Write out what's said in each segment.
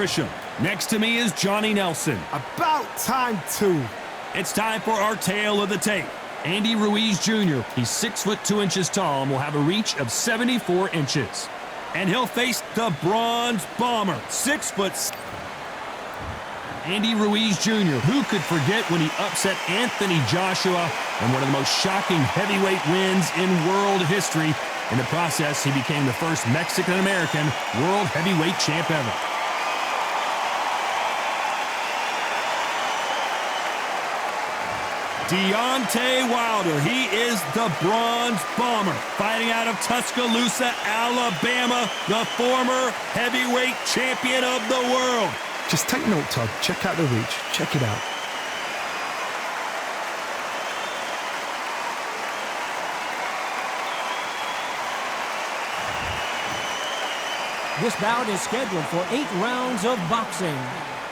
Grisham. Next to me is Johnny Nelson. About time, too. It's time for our tale of the tape. Andy Ruiz Jr. He's 6 foot 2 inches tall and will have a reach of 74 inches. And he'll face the Bronze Bomber, 6 foot. Andy Ruiz Jr. Who could forget when he upset Anthony Joshua in one of the most shocking heavyweight wins in world history? In the process, he became the first Mexican-American world heavyweight champ ever. Deontay Wilder, he is the Bronze Bomber, fighting out of Tuscaloosa, Alabama, the former heavyweight champion of the world. Just take note, Todd. Check out the reach. Check it out. This bout is scheduled for 8 rounds of boxing.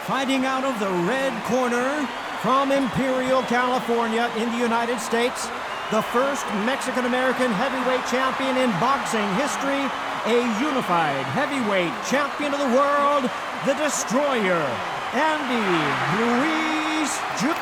Fighting out of the red corner from Imperial, California in the United States, the first Mexican-American heavyweight champion in boxing history, a unified heavyweight champion of the world, the Destroyer, Andy Ruiz Jr.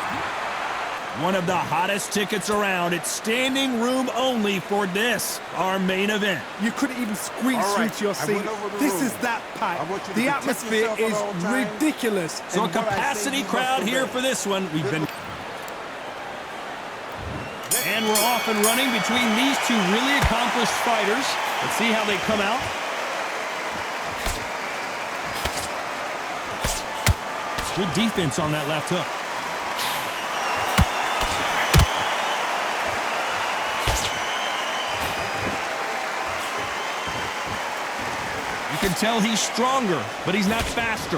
One of the hottest tickets around. It's standing room only for this, our main event. You couldn't even squeeze through to your seat. This is that packed. The atmosphere is ridiculous. So a capacity crowd here for this one. We've been... And we're off and running between these two really accomplished fighters. Let's see how they come out. Good defense on that left hook. You can tell he's stronger, but he's not faster.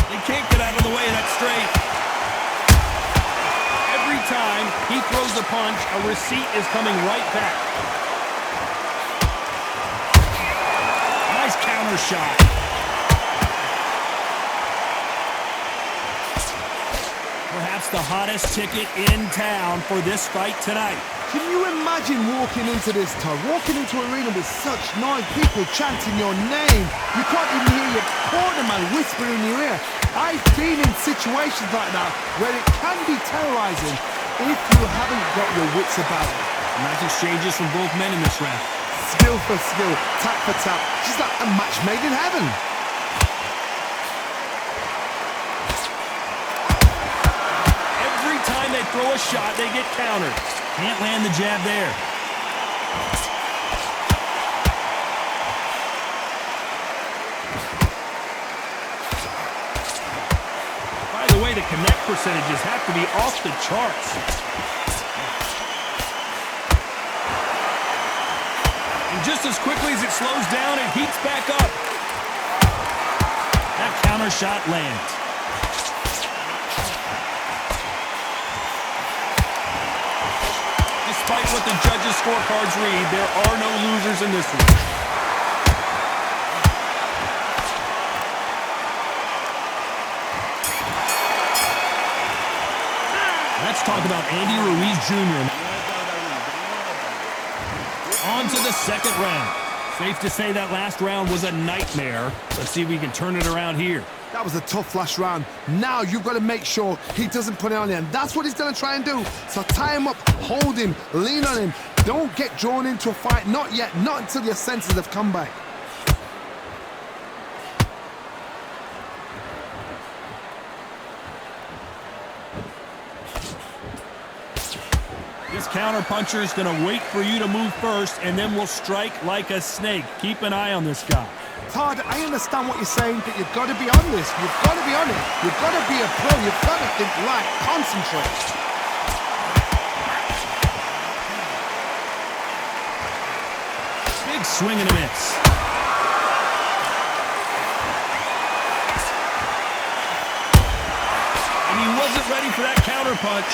They can't get out of the way of that straight. Every time he throws a punch, a receipt is coming right back. Nice counter shot. Perhaps the hottest ticket in town for this fight tonight. Can you imagine walking into this, Todd? Walking into an arena with such noise, people chanting your name. You can't even hear your cornerman whispering in your ear. I've been in situations like that where it can be terrorizing if you haven't got your wits about it. Nice exchanges from both men in this round. Skill for skill, tap for tap. Just like a match made in heaven. Every time they throw a shot, they get countered. Can't land the jab there. By the way, the connect percentages have to be off the charts. And just as quickly as it slows down, it heats back up. That counter shot lands. Despite what the judges' scorecards read, there are no losers in this one. Let's talk about Andy Ruiz Jr. On to the second round. Safe to say that last round was a nightmare. Let's see if we can turn it around here. That was a tough last round. Now you've got to make sure he doesn't put it on you. And that's what he's going to try and do. So tie him up, hold him, lean on him. Don't get drawn into a fight. Not yet. Not until your senses have come back. This counter-puncher is going to wait for you to move first, and then will strike like a snake. Keep an eye on this guy. Todd, I understand what you're saying, but you've got to be on this. You've got to be on it. You've got to be a pro. You've got to think right. Concentrate. Big swing and a miss. And he wasn't ready for that counter-punch.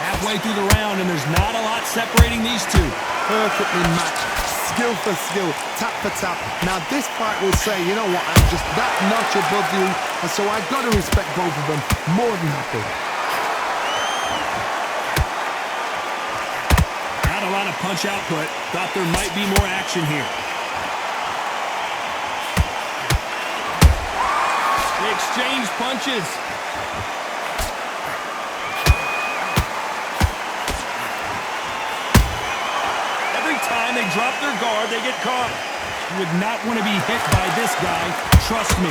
Halfway through the round, and there's not a lot separating these two. Perfectly matched, skill for skill, tap for tap. Now this fight will say, you know what, I'm just that notch above you, and so I've got to respect both of them. More than happy. lot of punch output. Thought there might be more action here. They exchange punches. Every time they drop their guard, they get caught. You would not want to be hit by this guy. Trust me.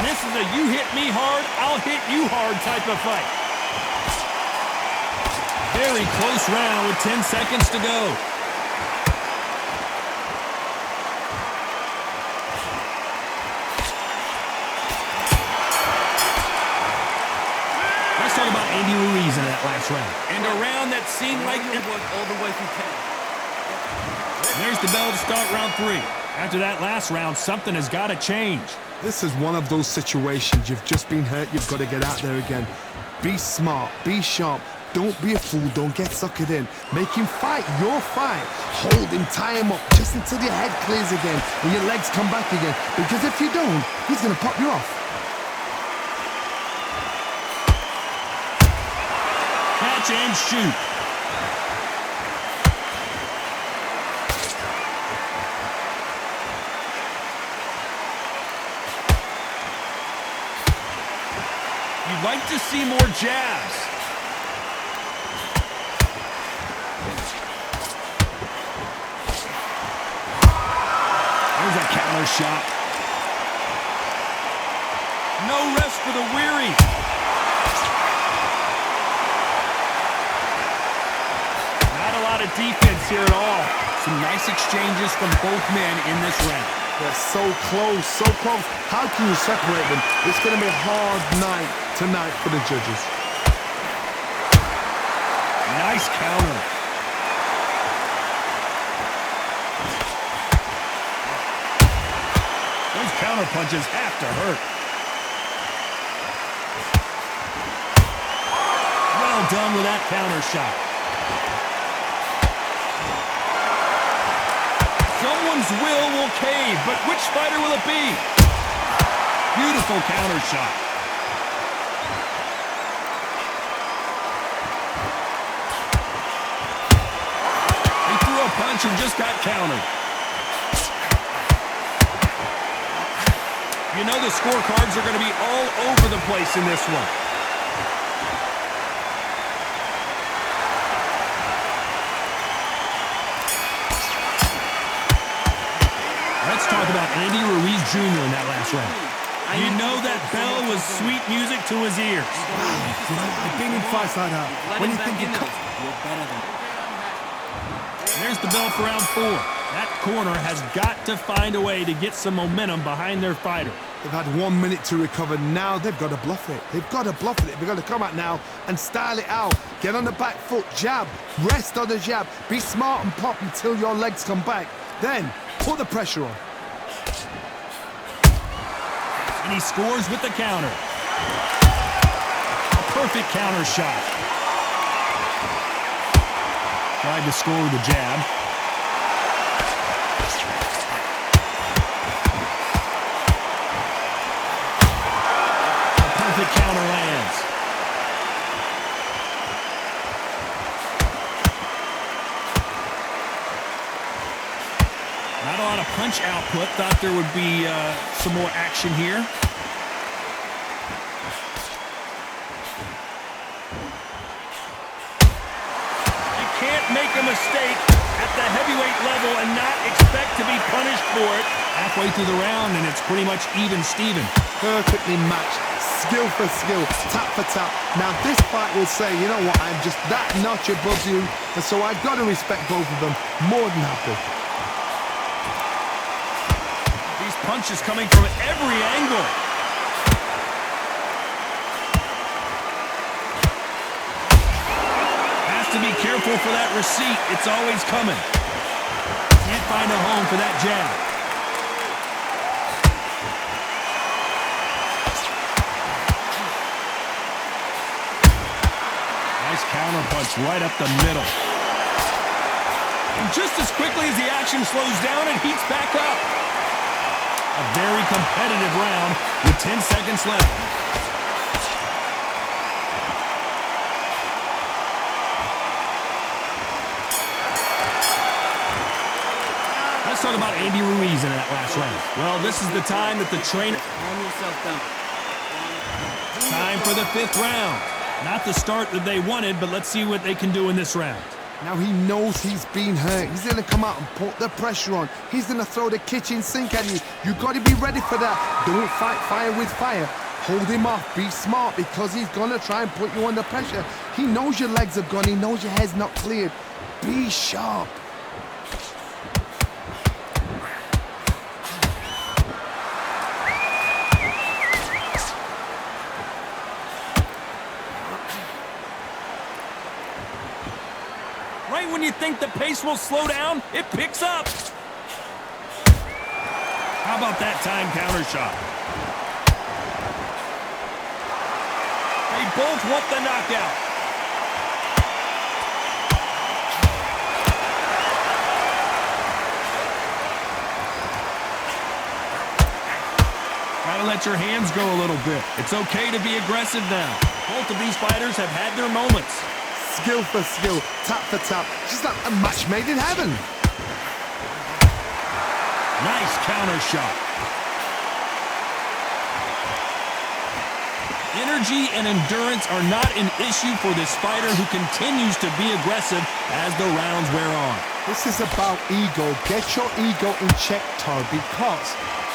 This is a you hit me hard, I'll hit you hard type of fight. Very close round with 10 seconds to go. Let's talk about Andy Ruiz in that last round. And a round that seemed like it was all the way through 10. There's the bell to start round 3. After that last round, something has got to change. This is one of those situations. You've just been hurt. You've got to get out there again. Be smart. Be sharp. Don't be a fool. Don't get suckered in. Make him fight your fight. Hold him. Tie him up just until your head clears again and your legs come back again. Because if you don't, he's going to pop you off. Catch and shoot. You'd like to see more jabs. There's a counter shot. No rest for the weary. Not a lot of defense here at all. Some nice exchanges from both men in this round. They're so close, so close. How can you separate them? It's going to be a hard night tonight for the judges. Nice counter. Those counter punches have to hurt. Well done with that counter shot. Someone's will cave, but which fighter will it be? Beautiful counter shot. He threw a punch and just got countered. You know the scorecards are going to be all over the place in this one. Let's talk about Andy Ruiz Jr. in that last round. You know that bell was sweet music to his ears. I've been in fights like that. When you think you're better than. There's the bell for round 4. That corner has got to find a way to get some momentum behind their fighter. They've had 1 minute to recover. Now they've got to bluff it. They've got to bluff it. They've got to come out now and style it out. Get on the back foot, jab, rest on the jab. Be smart and pop until your legs come back. Then put the pressure on. And he scores with the counter. A perfect counter shot. Tried to score with a jab. A perfect counter lands. Not a lot of punch output. Thought there would be some more action here. You can't make a mistake at the heavyweight level and not expect to be punished for it. Halfway through the round, and it's pretty much even Steven. Perfectly matched. Skill for skill, tap for tap. Now this fight will say, you know what, I'm just that notch above you, and so I've got to respect both of them more than happy. Punches coming from every angle. Has to be careful for that receipt. It's always coming. Can't find a home for that jab. Nice counter punch right up the middle. And just as quickly as the action slows down, it heats back up. A very competitive round with 10 seconds left. Let's talk about Andy Ruiz in that last round. Well, this is the time that the trainer... Calm yourself down. Time for the 5th round. Not the start that they wanted, but let's see what they can do in this round. Now he knows he's been hurt. He's going to come out and put the pressure on. He's going to throw the kitchen sink at you. You've got to be ready for that. Don't fight fire with fire. Hold him off. Be smart because he's going to try and put you under pressure. He knows your legs have gone. He knows your head's not cleared. Be sharp. Right when you think the pace will slow down, it picks up. How about that time counter shot? They both want the knockout. Gotta let your hands go a little bit. It's okay to be aggressive now. Both of these fighters have had their moments. Skill for skill, tap for tap. Just like a match made in heaven. Nice counter shot. Energy and endurance are not an issue for this fighter who continues to be aggressive as the rounds wear on. This is about ego. Get your ego in check, Tar, because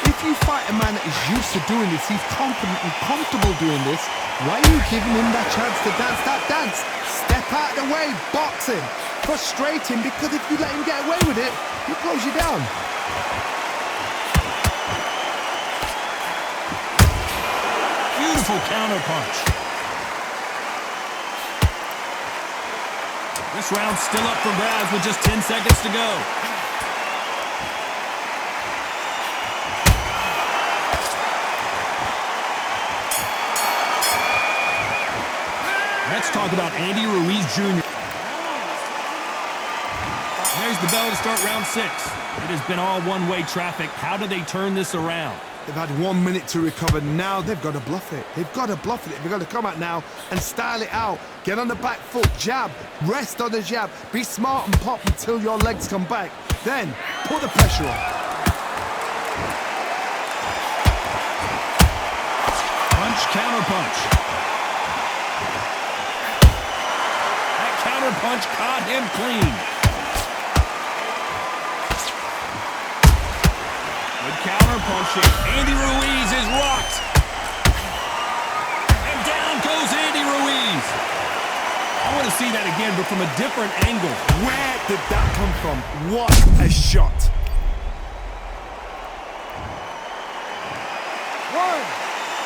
if you fight a man that is used to doing this, he's confident and comfortable doing this, why are you giving him that chance to dance that dance? Step out of the way, box him, frustrate him, because if you let him get away with it, he'll close you down. Beautiful counter punch. This round's still up for grabs with just 10 seconds to go. Let's talk about Andy Ruiz Jr. There's the bell to start round 6. It has been all one-way traffic. How do they turn this around? They've had 1 minute to recover. Now they've got to bluff it. They've got to bluff it. They've got to come out now and style it out. Get on the back foot, jab, rest on the jab. Be smart and pop until your legs come back. Then put the pressure on. Punch, counter punch. Counter punch caught him clean. Good counter punching. Andy Ruiz is rocked. And down goes Andy Ruiz. I want to see that again, but from a different angle. Where did that come from? What a shot. 1,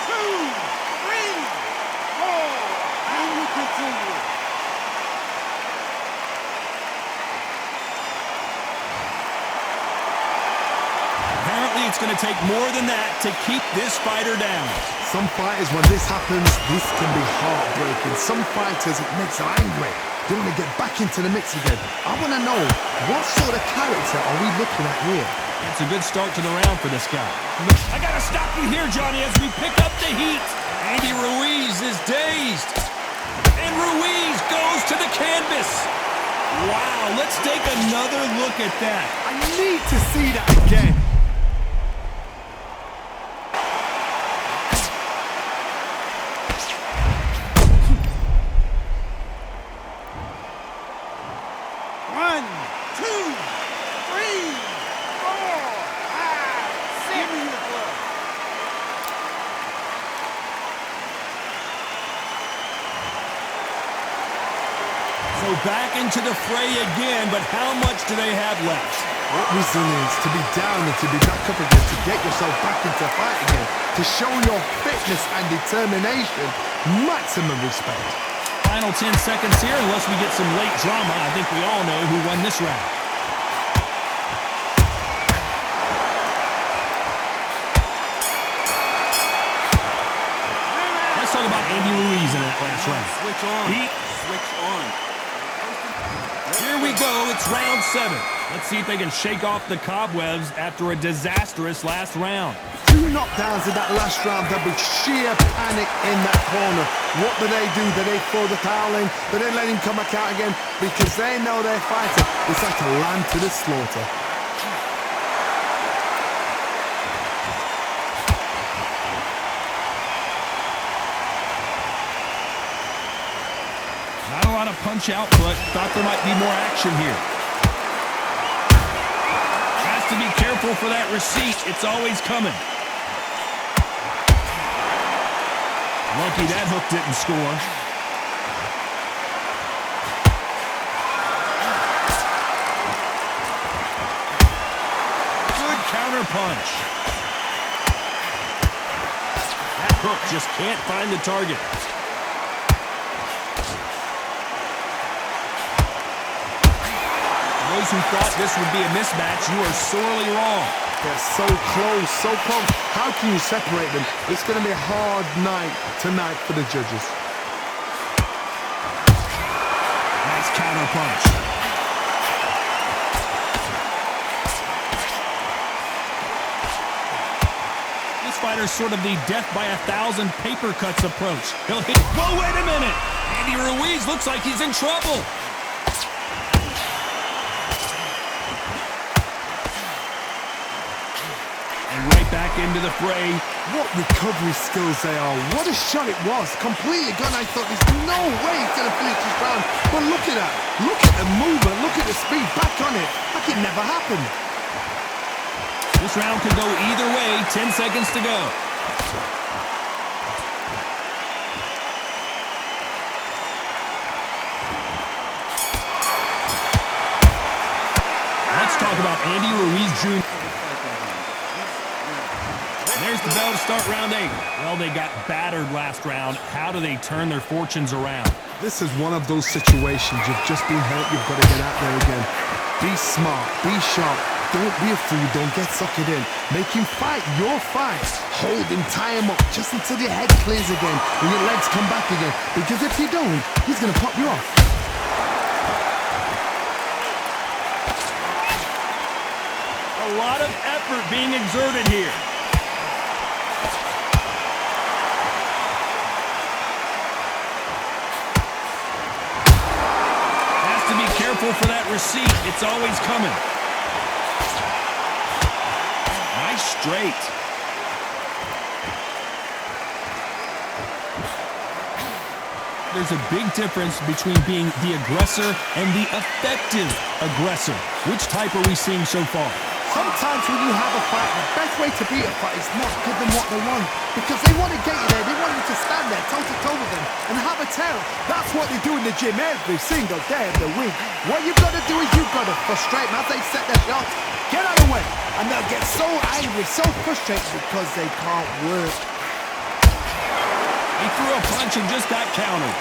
2, 3, 4. And we continue. Apparently, it's going to take more than that to keep this fighter down. Some fighters, when this happens, this can be heartbreaking. Some fighters, it makes them angry. They want to get back into the mix again. I want to know, what sort of character are we looking at here? It's a good start to the round for this guy. I got to stop you here, Johnny, as we pick up the heat. Andy Ruiz is dazed. And Ruiz goes to the canvas. Wow, let's take another look at that. I need to see that again. So back into the fray again, but how much do they have left? What resilience to be down and to be back up again, to get yourself back into fight again, to show your fitness and determination. Maximum respect. Final 10 seconds here, unless we get some late drama. I think we all know who won this round. Let's talk about Andy Ruiz in that last round. Switch on. Switch on. Here we go, it's round 7. Let's see if they can shake off the cobwebs after a disastrous last round. 2 knockdowns in that last round. There'll be sheer panic in that corner. What do? Do they throw the towel in? Do they let him come back out again? Because they know their fighter is like a lamb to the slaughter. lot of punch output. Thought there might be more action here. Has to be careful for that receipt. It's always coming. Lucky that hook didn't score. Good counter punch. That hook just can't find the target. Those who thought this would be a mismatch, you are sorely wrong. They're so close, so close. How can you separate them? It's going to be a hard night tonight for the judges. Nice counter punch. This fighter's sort of the death by 1,000 paper cuts approach. He'll hit. Whoa, wait a minute! Andy Ruiz looks like he's in trouble. Right back into the fray. What recovery skills they are. What a shot it was. Completely gone. I thought there's no way he's going to finish this round. But look at that. Look at the movement. Look at the speed. Back on it. Like it never happened. This round could go either way. 10 seconds to go. Let's talk about Andy Ruiz Jr. There's the bell to start round 8. Well, they got battered last round. How do they turn their fortunes around? This is one of those situations. You've just been hurt. You've got to get out there again. Be smart. Be sharp. Don't be a fool. Don't get suckered in. Make him fight your fight. Hold him. Tie him up just until your head clears again and your legs come back again. Because if you don't, he's going to pop you off. A lot of effort being exerted here. Careful for that receipt. It's always coming. Nice straight. There's a big difference between being the aggressor and the effective aggressor. Which type are we seeing so far? Sometimes when you have a fight, the best way to beat a fight is not give them what they want. Because they want to get you there. They want you to stand there toe-to-toe with them and have a tell. That's what they do in the gym every single day of the week. What you've got to do is you've got to frustrate them as they set their shots. Get out of the way. And they'll get so angry, so frustrated because they can't work. He threw a punch and just got countered.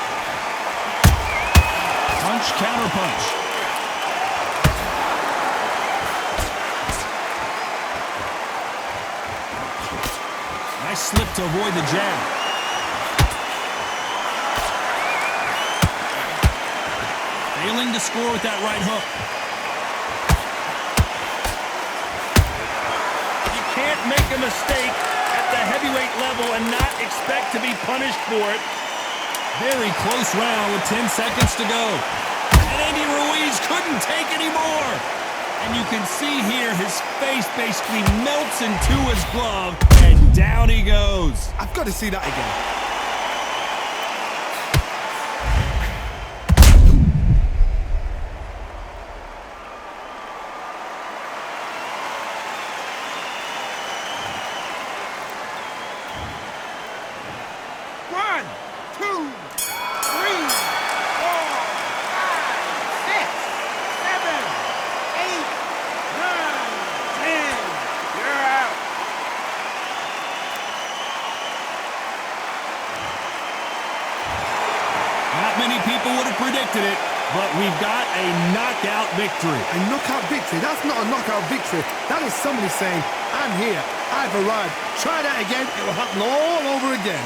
Punch, counter punch. Nice slip to avoid the jab. Failing to score with that right hook. You can't make a mistake at the heavyweight level and not expect to be punished for it. Very close round with 10 seconds to go. And Andy Ruiz couldn't take any more. And you can see here his face basically melts into his glove, and down he goes. I've got to see that again. Many people would have predicted it, but we've got a knockout victory. A knockout victory? That's not a knockout victory. That is somebody saying, I'm here, I've arrived. Try that again, it will happen all over again.